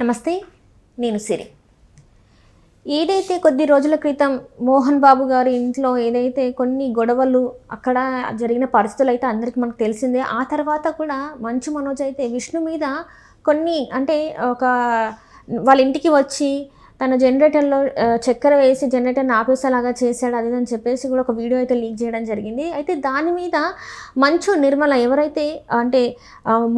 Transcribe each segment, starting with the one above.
నమస్తే, నేను సిరి. ఏదైతే కొద్ది రోజుల క్రితం మోహన్ బాబు గారి ఇంట్లో ఏదైతే కొన్ని గొడవలు అక్కడ జరిగిన పరిస్థితులు అయితే అందరికీ మనకు తెలిసిందే. ఆ తర్వాత కూడా మంచు మనోజ్ అయితే విష్ణు మీద కొన్ని వాళ్ళ ఇంటికి వచ్చి తన జనరేటర్లో చక్కెర వేసి జనరేటర్ని ఆపేసేలాగా చేశాడు అది అని చెప్పేసి కూడా ఒక వీడియో అయితే లీక్ చేయడం జరిగింది. అయితే దాని మీద మంచు నిర్మల ఎవరైతే అంటే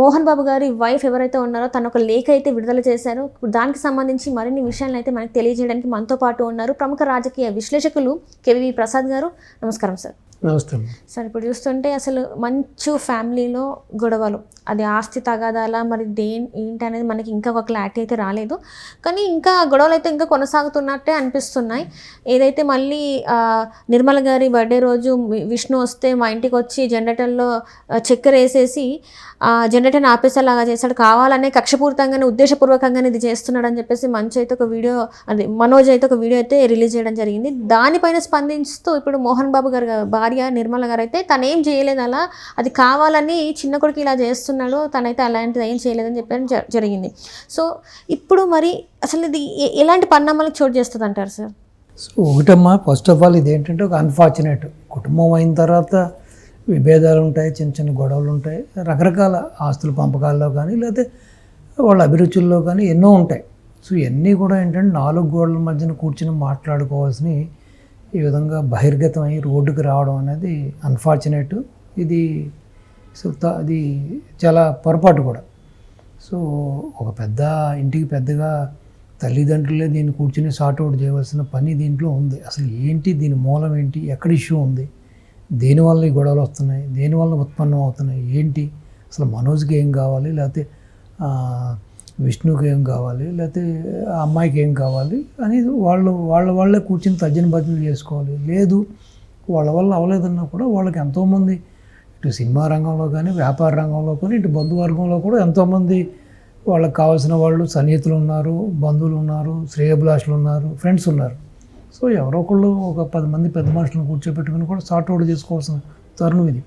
మోహన్ బాబు గారి వైఫ్ ఎవరైతే ఉన్నారో తను ఒక లేఖ అయితే విడుదల చేశారు. దానికి సంబంధించి మరిన్ని విషయాలను అయితే మనకు తెలియజేయడానికి మనతో పాటు ఉన్నారు ప్రముఖ రాజకీయ విశ్లేషకులు కేవీ ప్రసాద్ గారు. నమస్కారం సార్. నమస్తే సార్. ఇప్పుడు చూస్తుంటే అసలు మంచు ఫ్యామిలీలో గొడవలు, అది ఆస్తి తగాదాల మరి ఏంటి అనేది మనకి ఇంకా ఒక క్లారిటీ అయితే రాలేదు. కానీ ఇంకా గొడవలు అయితే ఇంకా కొనసాగుతున్నట్టే అనిపిస్తున్నాయి. ఏదైతే మళ్ళీ నిర్మల గారి బర్త్డే రోజు విష్ణు వస్తే మా ఇంటికి వచ్చి జనరేటర్లో చక్కెర వేసేసి జనరేటర్ని ఆపేసేలాగా చేశాడు, కావాలనే కక్షపూరితంగానే ఉద్దేశపూర్వకంగానే ఇది చేస్తున్నాడు అని చెప్పేసి మనోజ్ అయితే ఒక వీడియో అయితే రిలీజ్ చేయడం జరిగింది. దానిపైన స్పందిస్తూ ఇప్పుడు మోహన్ బాబు గారు భార్య నిర్మల గారు అయితే తనేం చేయలేదు, అలా అది కావాలని చిన్న కొడుకు ఇలా చేస్తున్నాడు, తనైతే అలాంటిది ఏం చేయలేదని చెప్పడం జరిగింది. సో ఇప్పుడు మరి అసలు ఇది ఎలాంటి పరిణామాలకు చోటు చేస్తుంది అంటారు సార్? సో ఒకటమ్మా, ఫస్ట్ ఆఫ్ ఆల్ ఇది ఏంటంటే ఒక అన్ఫార్చునేట్ కుటుంబం అయిన తర్వాత విభేదాలు ఉంటాయి, చిన్న చిన్న గొడవలు ఉంటాయి, రకరకాల ఆస్తుల పంపకాల్లో కానీ లేకపోతే వాళ్ళ అభిరుచుల్లో కానీ ఎన్నో ఉంటాయి. సో ఇవన్నీ కూడా ఏంటంటే నాలుగు గోడల మధ్యన కూర్చొని మాట్లాడుకోవాల్సిన ఈ విధంగా బహిర్గతం అయ్యి రోడ్డుకి రావడం అనేది అన్ఫార్చునేట్. ఇది అది చాలా పొరపాటు కూడా. సో ఒక ఇంటికి పెద్దగా తల్లిదండ్రులే దీన్ని కూర్చొని సార్ట్అవుట్ చేయవలసిన పని దీంట్లో ఉంది. అసలు ఏంటి దీని మూలం ఏంటి, ఎక్కడ ఇష్యూ ఉంది, దేనివల్ల ఈ గొడవలు వస్తున్నాయి, దేనివల్ల ఉత్పన్నం అవుతున్నాయి, ఏంటి అసలు మనోజ్కి ఏం కావాలి, లేకపోతే విష్ణుకి ఏం కావాలి, లేకపోతే అమ్మాయికి ఏం కావాలి అనేది వాళ్ళే కూర్చొని తర్జన భర్జన చేసుకోవాలి. లేదు వాళ్ళ వల్ల అవ్వలేదన్నా కూడా వాళ్ళకి ఎంతోమంది ఇటు సినిమా రంగంలో కానీ వ్యాపార రంగంలో కానీ ఇటు బంధువర్గంలో కూడా ఎంతోమంది వాళ్ళకి కావాల్సిన వాళ్ళు సన్నిహితులు ఉన్నారు, బంధువులు ఉన్నారు, శ్రేయోభిలాషులు ఉన్నారు, ఫ్రెండ్స్ ఉన్నారు. సో ఎవరో ఒకళ్ళు ఒక 10 మంది పెద్ద మనుషులను కూర్చోబెట్టుకుని కూడా సార్ట్అవుట్ చేసుకోవాల్సిన తరుణం ఇది.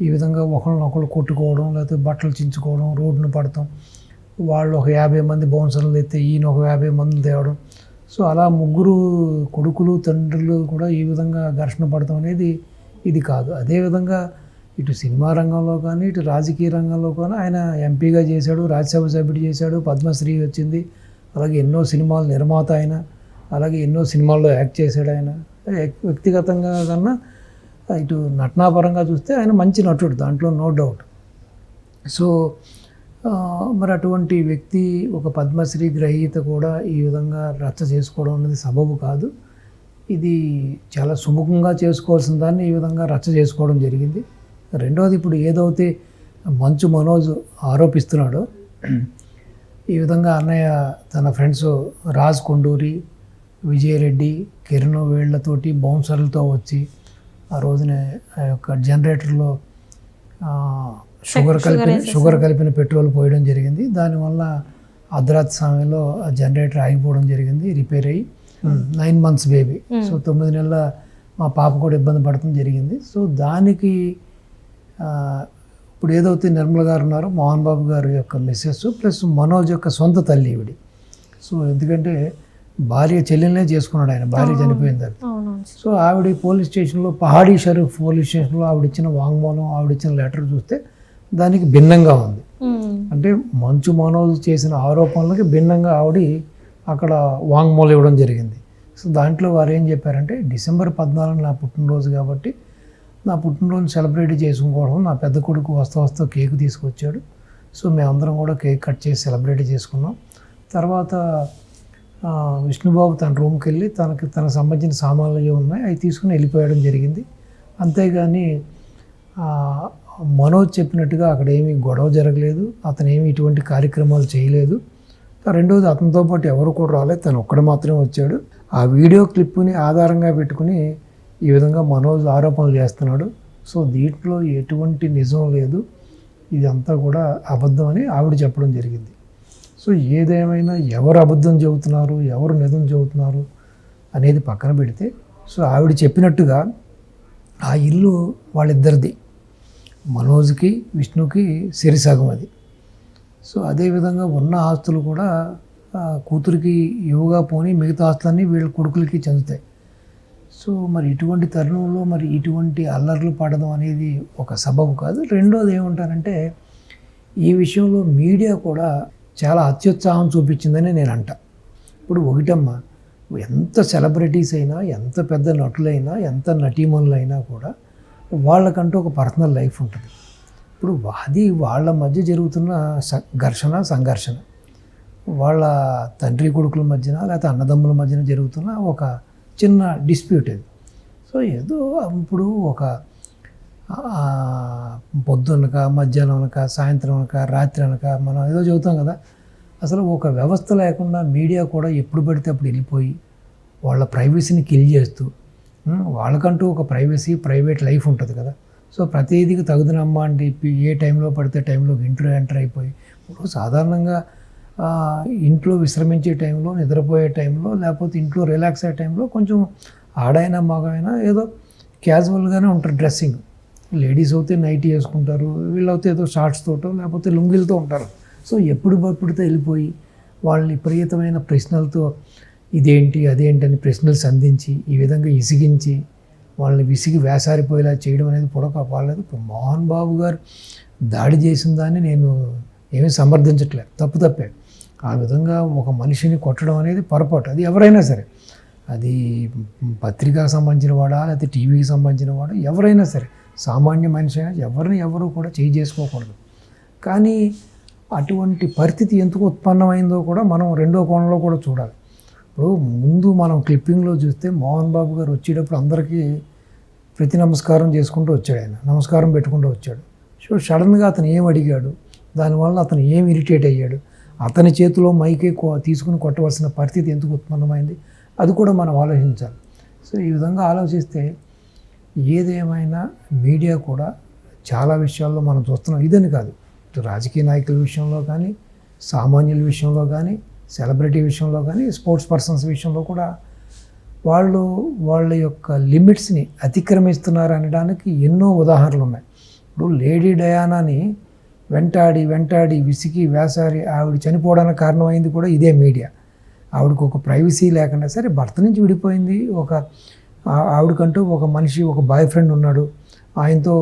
ఈ విధంగా ఒకళ్ళు కొట్టుకోవడం, లేకపోతే బట్టలు చించుకోవడం, రోడ్డును పడతాం, వాళ్ళు ఒక 50 మంది బౌన్సర్లు ఎత్తే ఈయన ఒక 50 మంది తేవడం. సో అలా ముగ్గురు కొడుకులు తండ్రులు కూడా ఈ విధంగా ఘర్షణ పడతాం అనేది ఇది కాదు. అదేవిధంగా ఇటు సినిమా రంగంలో కానీ ఇటు రాజకీయ రంగంలో కానీ ఆయన ఎంపీగా చేశాడు, రాజ్యసభ సభ్యుడు చేశాడు, పద్మశ్రీ వచ్చింది, అలాగే ఎన్నో సినిమాల నిర్మాత ఆయన, అలాగే ఎన్నో సినిమాల్లో యాక్ట్ చేశాడు. ఆయన వ్యక్తిగతంగా కన్నా ఇటు నటనాపరంగా చూస్తే ఆయన మంచి నటుడు, దాంట్లో నో డౌట్. సో మరి అటువంటి వ్యక్తి ఒక పద్మశ్రీ గ్రహీత కూడా ఈ విధంగా రచ్చ చేసుకోవడం అనేది సబబు కాదు. ఇది చాలా సుముఖంగా చేసుకోవాల్సిన దాన్ని ఈ విధంగా రచ్చ చేసుకోవడం జరిగింది. రెండవది, ఇప్పుడు ఏదైతే మంచు మనోజ్ ఆరోపిస్తున్నాడో ఈ విధంగా అన్నయ్య తన ఫ్రెండ్స్ రాజ్ కొండూరి, విజయరెడ్డి, కిరణ్ వేళ్లతోటి బౌన్సర్లతో వచ్చి ఆ రోజునే ఆ యొక్క జనరేటర్లో షుగర్ కలిపిన పెట్రోల్ పోయడం జరిగింది. దానివల్ల అర్ధరాత్రి సమయంలో ఆ జనరేటర్ ఆగిపోవడం జరిగింది, రిపేర్ అయ్యి 9 months బేబీ. సో 9 నెలల మా పాప కూడా ఇబ్బంది పడటం జరిగింది. సో దానికి ఇప్పుడు ఏదైతే నిర్మల గారు ఉన్నారో మోహన్ బాబు గారి యొక్క మిస్సెస్ ప్లస్ మనోజ్ యొక్క సొంత తల్లి ఈవిడి. సో ఎందుకంటే భార్య చెల్లెలనే చేసుకున్నాడు ఆయన, భార్య చనిపోయిన తర్వాత. సో ఆవిడ పోలీస్ స్టేషన్లో పహాడీ షరీఫ్ పోలీస్ స్టేషన్లో ఆవిడిచ్చిన వాంగ్మూలం, ఆవిడిచ్చిన లెటర్ చూస్తే దానికి భిన్నంగా ఉంది. అంటే మంచు మనోజ్ చేసిన ఆరోపణలకి భిన్నంగా ఆవిడ అక్కడ వాంగ్మూలం ఇవ్వడం జరిగింది. సో దాంట్లో వారు ఏం చెప్పారంటే, December 14 నా పుట్టినరోజు కాబట్టి నా పుట్టినరోజు సెలబ్రేట్ చేసుకోవడం, నా పెద్ద కొడుకు వస్తా కేక్ తీసుకొచ్చాడు. సో మేమందరం కూడా కేక్ కట్ చేసి సెలబ్రేట్ చేసుకున్నాం. తర్వాత విష్ణుబాబు తన రూమ్కి వెళ్ళి తనకు సంబంధించిన సామాన్లు ఏవి ఉన్నాయి అవి తీసుకుని వెళ్ళిపోయడం జరిగింది. అంతేగాని మనోజ్ చెప్పినట్టుగా అక్కడ ఏమీ గొడవ జరగలేదు, అతను ఏమి ఇటువంటి కార్యక్రమాలు చేయలేదు. రెండవది, అతనితో పాటు ఎవరు కూడా రాలేదు, తను ఒక్కడు మాత్రమే వచ్చాడు. ఆ వీడియో క్లిప్ని ఆధారంగా పెట్టుకుని ఈ విధంగా మనోజ్ ఆరోపణలు చేస్తున్నాడు. సో దీంట్లో ఎటువంటి నిజం లేదు, ఇదంతా కూడా అబద్ధం అని ఆవిడ చెప్పడం జరిగింది. సో ఏదేమైనా ఎవరు అబద్ధం చెబుతున్నారు, ఎవరు నిజం చెబుతున్నారు అనేది పక్కన పెడితే, సో ఆవిడ చెప్పినట్టుగా ఆ ఇల్లు వాళ్ళిద్దరిది, మనోజ్కి విష్ణుకి సిరిసగం అది. సో అదేవిధంగా ఉన్న ఆస్తులు కూడా కూతురికి ఇవ్వగా పోని మిగతా ఆస్తులన్నీ వీళ్ళ కొడుకులకి చెందుతాయి. సో మరి ఇటువంటి తరుణంలో మరి ఇటువంటి అల్లర్లు పడడం అనేది ఒక సబబు కాదు. రెండోది ఏమంటారంటే ఈ విషయంలో మీడియా కూడా చాలా అత్యుత్సాహం చూపించిందని నేను అంట. ఇప్పుడు ఒకటమ్మా, ఎంత సెలబ్రిటీస్ అయినా, ఎంత పెద్ద నటులైనా, ఎంత నటీమణులైనా కూడా వాళ్ళకంటూ ఒక పర్సనల్ లైఫ్ ఉంటుంది. ఇప్పుడు అది వాళ్ళ మధ్య జరుగుతున్న ఘర్షణ, సంఘర్షణ, వాళ్ళ తండ్రి కొడుకుల మధ్యన లేకపోతే అన్నదమ్ముల మధ్యన జరుగుతున్న ఒక చిన్న డిస్ప్యూట్ ఇది. సో ఏదో ఇప్పుడు ఒక పొద్దునక, మధ్యాహ్నం అనక, సాయంత్రం అనక, రాత్రి అనక మనం ఏదో చెబుతాం కదా. అసలు ఒక వ్యవస్థ లేకుండా మీడియా కూడా ఎప్పుడు పడితే అప్పుడు వెళ్ళిపోయి వాళ్ళ ప్రైవసీని కిల్ చేస్తూ, వాళ్ళకంటూ ఒక ప్రైవేట్ లైఫ్ ఉంటుంది కదా. సో ప్రతిదీకి తగుదనమ్మా అంటే ఏ టైంలో పడితే టైంలో ఇంట్లో ఎంటర్ అయిపోయి, ఇప్పుడు సాధారణంగా ఇంట్లో విశ్రమించే టైంలో, నిద్రపోయే టైంలో, లేకపోతే ఇంట్లో రిలాక్స్ అయ్యే టైంలో కొంచెం ఆడైనా మగైనా ఏదో క్యాజువల్గానే ఉంటారు డ్రెస్సింగ్. లేడీస్ అయితే నైటీ వేసుకుంటారు, వీళ్ళైతే ఏదో షార్ట్స్ తోటో లేకపోతే లుంగిలతో ఉంటారు. సో ఎప్పుడు పడితే వెళ్ళిపోయి వాళ్ళని విపరీతమైన ప్రశ్నలతో ఇదేంటి అదేంటి అని ప్రశ్నలు సంధించి ఈ విధంగా ఇసిగించి వాళ్ళని విసిగి వేసారిపోయేలా చేయడం అనేది పొడకాపాలేదు. ఇప్పుడు మోహన్ బాబు గారు దాడి చేసిన దాన్ని నేను ఏమీ సమర్థించట్లేదు, తప్పే. ఆ విధంగా ఒక మనిషిని కొట్టడం అనేది పొరపాటు. అది ఎవరైనా సరే, అది పత్రికకు సంబంధించిన వాడా లేకపోతే టీవీకి సంబంధించిన వాడా, ఎవరైనా సరే, సామాన్య మనిషి అయినా ఎవరు కూడా చేసుకోకూడదు. కానీ అటువంటి పరిస్థితి ఎందుకు ఉత్పన్నమైందో కూడా మనం రెండో కోణంలో కూడా చూడాలి. ఇప్పుడు ముందు మనం క్లిప్పింగ్లో చూస్తే మోహన్ బాబు గారు వచ్చేటప్పుడు అందరికీ ప్రతి నమస్కారం చేసుకుంటూ వచ్చాడు, ఆయన నమస్కారం పెట్టుకుంటూ వచ్చాడు. సో సడన్గా అతను ఏం అడిగాడు, దానివల్ల అతను ఏం ఇరిటేట్ అయ్యాడు, అతని చేతిలో మైకే తీసుకుని కొట్టవలసిన పరిస్థితి ఎందుకు ఉత్పన్నమైంది, అది కూడా మనం ఆలోచించాలి. సో ఈ విధంగా ఆలోచిస్తే ఏదేమైనా మీడియా కూడా చాలా విషయాల్లో మనం చూస్తున్నాం. ఇదని కాదు, రాజకీయ నాయకుల విషయంలో కానీ, సామాన్యుల విషయంలో కానీ, సెలబ్రిటీ విషయంలో కానీ, స్పోర్ట్స్ పర్సన్స్ విషయంలో కూడా వాళ్ళ యొక్క లిమిట్స్ని అతిక్రమిస్తున్నారు అనడానికి ఎన్నో ఉదాహరణలు ఉన్నాయి. ఇప్పుడు లేడీ డయానాని వెంటాడి విసిగి వేసారి ఆవిడ చనిపోవడానికి కారణమైంది కూడా ఇదే మీడియా. ఆవిడకు ఒక ప్రైవసీ లేకుండా, సరే భర్త నుంచి విడిపోయింది, ఆవిడకంటూ ఒక మనిషి, ఒక బాయ్ ఫ్రెండ్ ఉన్నాడు, ఆయనతో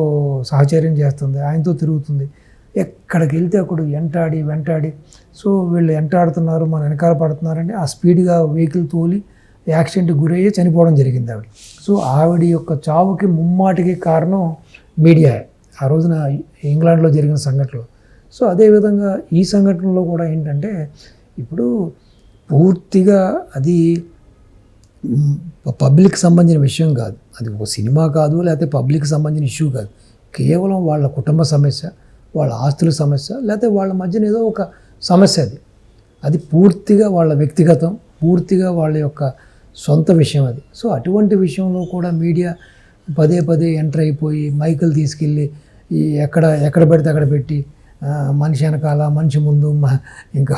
సహచర్యం చేస్తుంది, ఆయనతో తిరుగుతుంది, ఎక్కడికి వెళ్తే అక్కడ వెంటాడి సో వీళ్ళు వెంటాడుతున్నారు, మన వెనకాల పడుతున్నారని ఆ స్పీడ్గా వెహికల్ తోలి యాక్సిడెంట్కి గురయ్యి చనిపోవడం జరిగింది ఆవిడ. సో ఆవిడ యొక్క చావుకి ముమ్మాటికి కారణం మీడియా, ఆ రోజున ఇంగ్లాండ్లో జరిగిన సంఘటనలు. సో అదేవిధంగా ఈ సంఘటనలో కూడా ఏంటంటే ఇప్పుడు పూర్తిగా అది పబ్లిక్ సంబంధించిన విషయం కాదు, అది ఒక సినిమా కాదు, లేకపోతే పబ్లిక్ సంబంధించిన ఇష్యూ కాదు, కేవలం వాళ్ళ కుటుంబ సమస్య, వాళ్ళ ఆస్తుల సమస్య, లేకపోతే వాళ్ళ మధ్యన ఏదో ఒక సమస్య. అది పూర్తిగా వాళ్ళ వ్యక్తిగతం, పూర్తిగా వాళ్ళ యొక్క సొంత విషయం అది. సో అటువంటి విషయంలో కూడా మీడియా పదే ఎంటర్ అయిపోయి మైకులు తీసుకెళ్ళి ఎక్కడ పడితే అక్కడ పెట్టి మనిషి వెనకాల, మనిషి ముందు, ఇంకా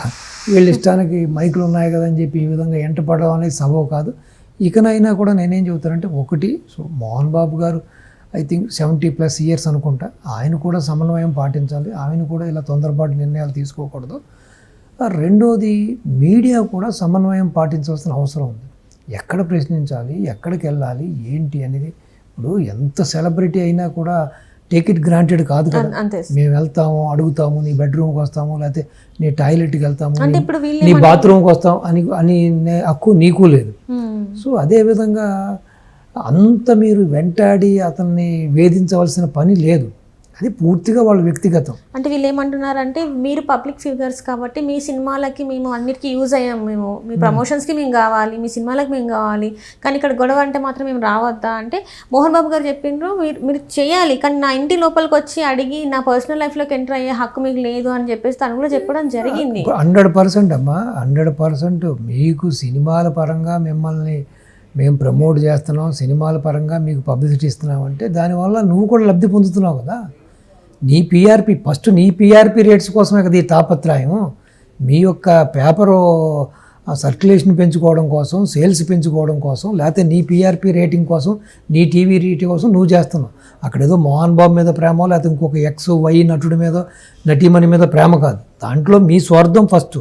వీళ్ళ ఇష్టానికి మైకులు ఉన్నాయి కదా అని చెప్పి ఈ విధంగా ఎంటపడడం అనేది సబబు కాదు. ఇకనైనా కూడా నేనేం చెబుతానంటే, ఒకటి, సో మోహన్ బాబు గారు ఐ థింక్ 70+ ఇయర్స్ అనుకుంటా, ఆయన కూడా సమన్వయం పాటించాలి, ఆయన కూడా ఇలా తొందరపాటు నిర్ణయాలు తీసుకోకూడదు. రెండోది, మీడియా కూడా సమన్వయం పాటించాల్సిన అవసరం ఉంది. ఎక్కడ ప్రశ్నించాలి, ఎక్కడికి వెళ్ళాలి, ఏంటి అనేది. ఇప్పుడు ఎంత సెలబ్రిటీ అయినా కూడా టేక్ ఇట్ గ్రాంటెడ్ కాదు కదా. మేము వెళ్తాము, అడుగుతాము, నీ బెడ్రూమ్కి వస్తాము, లేకపోతే నీ టాయిలెట్కి వెళ్తాము, నీ బాత్రూమ్కి వస్తాము అని హక్కు నీకు లేదు. సో అదేవిధంగా అంత మీరు వెంటాడి అతన్ని వేధించవలసిన పని లేదు, అది పూర్తిగా వాళ్ళ వ్యక్తిగతం. అంటే వీళ్ళు ఏమంటున్నారంటే, మీరు పబ్లిక్ ఫిగర్స్ కాబట్టి మీ సినిమాలకి మేము అన్నిటికీ యూజ్ అయ్యాము, మేము మీ ప్రమోషన్స్కి మేము కావాలి, మీ సినిమాలకి మేము కావాలి, కానీ ఇక్కడ గొడవ అంటే మాత్రం మేము రావద్దా అంటే, మోహన్ బాబు గారు చెప్పిండ్రు మీరు చేయాలి, కానీ నా ఇంటి లోపలికి వచ్చి అడిగి నా పర్సనల్ లైఫ్లోకి ఎంటర్ అయ్యే హక్కు మీకు లేదు అని చెప్పేసి తను కూడా చెప్పడం జరిగింది. 100% అమ్మా, 100% మీకు సినిమాల పరంగా మిమ్మల్ని మేము ప్రమోట్ చేస్తున్నాం, సినిమాల పరంగా మీకు పబ్లిసిటీ ఇస్తున్నాం అంటే దానివల్ల నువ్వు కూడా లబ్ధి పొందుతున్నావు కదా. నీ పీఆర్పీ రేట్స్ కోసమే కదా ఈ తాపత్రయం. మీ యొక్క పేపరు సర్క్యులేషన్ పెంచుకోవడం కోసం, సేల్స్ పెంచుకోవడం కోసం, లేకపోతే నీ పీఆర్పీ రేటింగ్ కోసం, నీ టీవీ రేటింగ్ కోసం నువ్వు చేస్తున్నావు. అక్కడ ఏదో మోహన్ బాబు మీద ప్రేమ, లేకపోతే ఇంకొక XY నటుడి మీద, నటీమణి మీద ప్రేమ కాదు. దాంట్లో మీ స్వార్థం ఫస్ట్,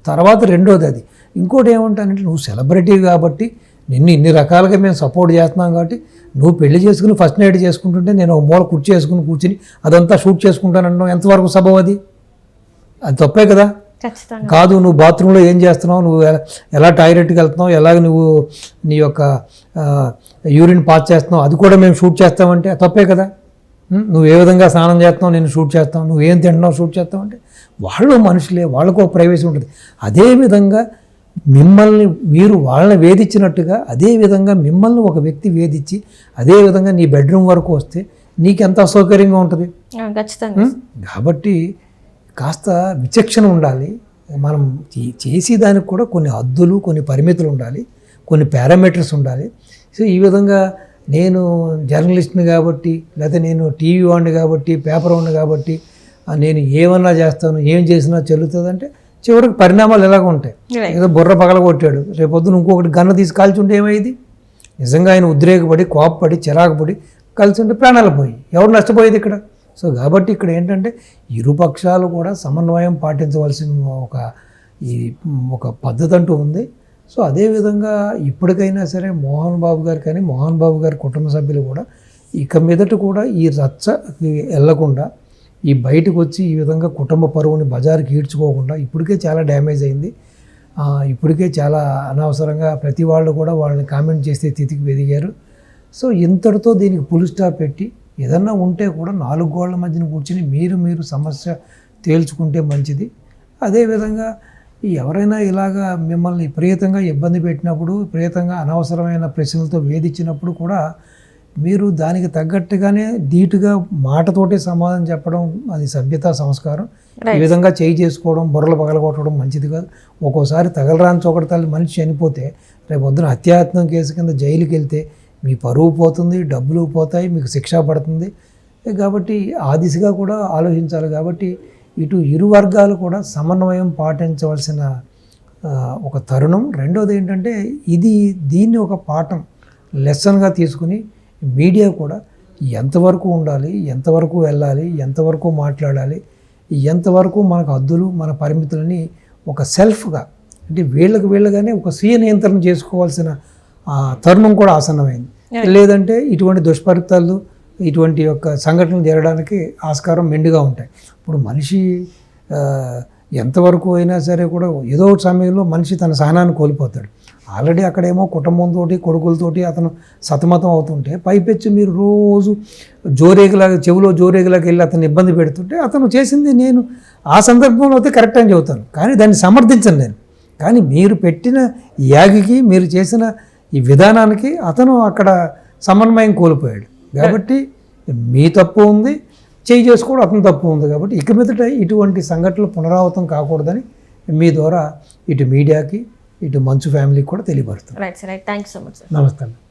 తర్వాత రెండోది అది. ఇంకోటి ఏమంటానంటే నువ్వు సెలబ్రిటీ కాబట్టి నిన్ను ఇన్ని రకాలుగా మేము సపోర్ట్ చేస్తున్నాం కాబట్టి నువ్వు పెళ్లి చేసుకుని ఫస్ట్ నైట్ చేసుకుంటుంటే నేను ఒక మూల కుర్చీ చేసుకుని కూర్చుని అదంతా షూట్ చేసుకుంటానన్నావు, ఎంతవరకు సబబు అది? అది తప్పే కదా. ఖచ్చితంగా కాదు, నువ్వు బాత్రూంలో ఏం చేస్తున్నావు, నువ్వు ఎలా టాయిలెట్కి వెళ్తున్నావు, ఎలాగ నువ్వు నీ యొక్క యూరిన్ పాస్ చేస్తున్నావు, అది కూడా మేము షూట్ చేస్తామంటే తప్పే కదా. నువ్వు ఏ విధంగా స్నానం చేస్తున్నావు నేను షూట్ చేస్తావు, నువ్వు ఏం తింటున్నావు షూట్ చేస్తావు అంటే వాళ్ళు మనుషులే, వాళ్ళకు ఒక ప్రైవసీ ఉంటుంది. అదేవిధంగా మిమ్మల్ని మీరు వాళ్ళని వేధించినట్టుగా అదేవిధంగా మిమ్మల్ని ఒక వ్యక్తి వేధించి అదేవిధంగా నీ బెడ్రూమ్ వరకు వస్తే నీకెంత అసౌకర్యంగా ఉంటుంది. ఖచ్చితంగా కాబట్టి కాస్త విచక్షణ ఉండాలి. మనం చేసేదానికి కూడా కొన్ని హద్దులు, కొన్ని పరిమితులు ఉండాలి, కొన్ని పారామీటర్స్ ఉండాలి. సో ఈ విధంగా నేను జర్నలిస్ట్ని కాబట్టి, లేకపోతే నేను టీవీ వాడిని కాబట్టి, పేపర్ వాడిని కాబట్టి నేను ఏమన్నా చేస్తాను, ఏం చేసినా చెల్లుతుంది అంటే చివరికి పరిణామాలు ఎలాగ ఉంటాయి. ఏదో బుర్ర పగలగొట్టాడు, రేపొద్దున ఇంకొకటి గన్న తీసి కాల్చుంటే ఏమైంది? నిజంగా ఆయన ఉద్రేకపడి, కోపపడి, చిరాకుపడి కలిసి ఉంటే ప్రాణాలు పోయి ఎవరు నష్టపోయేది ఇక్కడ? సో కాబట్టి ఇక్కడ ఏంటంటే ఇరుపక్షాలు కూడా సమన్వయం పాటించవలసిన ఒక పద్ధతి అంటూ ఉంది. సో అదేవిధంగా ఇప్పటికైనా సరే మోహన్ బాబు గారు కానీ మోహన్ బాబు గారి కుటుంబ సభ్యులు కూడా ఇక మీదట కూడా ఈ రచ్చకి వెళ్లకుండా ఈ బయటకు వచ్చి ఈ విధంగా కుటుంబ పరువుని బజారుకి ఈడ్చుకోకుండా, ఇప్పటికే చాలా డ్యామేజ్ అయింది, ఇప్పటికే చాలా అనవసరంగా ప్రతి వాళ్ళు కూడా వాళ్ళని కామెంట్ చేసే స్థితికి ఎదిగారు. సో ఇంతటితో దీనికి ఫుల్ స్టాప్ పెట్టి ఏదన్నా ఉంటే కూడా 4 గోళ్ల మధ్యన కూర్చుని మీరు సమస్య తేల్చుకుంటే మంచిది. అదేవిధంగా ఎవరైనా ఇలాగా మిమ్మల్ని విపరీతంగా ఇబ్బంది పెట్టినప్పుడు, విపరీతంగా అనవసరమైన ప్రశ్నలతో వేధించినప్పుడు కూడా మీరు దానికి తగ్గట్టుగానే ధీటుగా మాటతోటే సమాధానం చెప్పడం అది సభ్యతా సంస్కారం. ఈ విధంగా చేయి చేసుకోవడం, బుర్రలు పగలగొట్టడం మంచిది కాదు. ఒక్కోసారి తగలరాని చోకటి తల్లి మనిషి చనిపోతే రేపు పొద్దున హత్యాయత్నం కేసు కింద జైలుకి వెళ్తే మీ పరువు పోతుంది, డబ్బులు పోతాయి, మీకు శిక్ష పడుతుంది. కాబట్టి ఆ దిశగా కూడా ఆలోచించాలి. కాబట్టి ఇటు ఇరు వర్గాలు కూడా సమన్వయం పాటించవలసిన ఒక తరుణం. రెండోది ఏంటంటే దీన్ని ఒక పాఠం లెసన్గా తీసుకుని మీడియా కూడా ఎంతవరకు ఉండాలి, ఎంతవరకు వెళ్ళాలి, ఎంతవరకు మాట్లాడాలి, ఎంతవరకు మనకు హద్దులు, మన పరిమితులని ఒక సెల్ఫ్గా అంటే వీళ్ళగానే ఒక స్వీయ నియంత్రణ చేసుకోవాల్సిన తరుణం కూడా ఆసన్నమైంది. లేదంటే ఇటువంటి దుష్ఫలితాలు, ఇటువంటి యొక్క సంఘటనలు జరగడానికి ఆస్కారం మెండుగా ఉంటాయి. ఇప్పుడు మనిషి ఎంతవరకు అయినా సరే కూడా ఏదో ఒక సమయంలో మనిషి తన సహనాన్ని కోల్పోతాడు. ఆల్రెడీ అక్కడేమో కుటుంబంతో, కొడుకులతోటి అతను సతమతం అవుతుంటే పైపెచ్చి మీరు రోజు చెవిలో జోరేగలాగా వెళ్ళి అతను ఇబ్బంది పెడుతుంటే అతను చేసింది నేను ఆ సందర్భంలో అయితే కరెక్ట్ అని చెబుతాను, కానీ దాన్ని సమర్థించను నేను. కానీ మీరు పెట్టిన యాగికి, మీరు చేసిన ఈ విధానానికి అతను అక్కడ సమన్వయం కోల్పోయాడు. కాబట్టి మీ తప్పు ఉంది, చేయి చేసుకోవడం అతను తప్పు ఉంది. కాబట్టి ఇక మీదట ఇటువంటి సంఘటనలు పునరావృతం కాకూడదని మీ ద్వారా ఇటు మీడియాకి, ఇటు మంచు ఫ్యామిలీకి కూడా తెలియపరుస్తుంది. Right sir, right. Thank you so much sir. నమస్తే.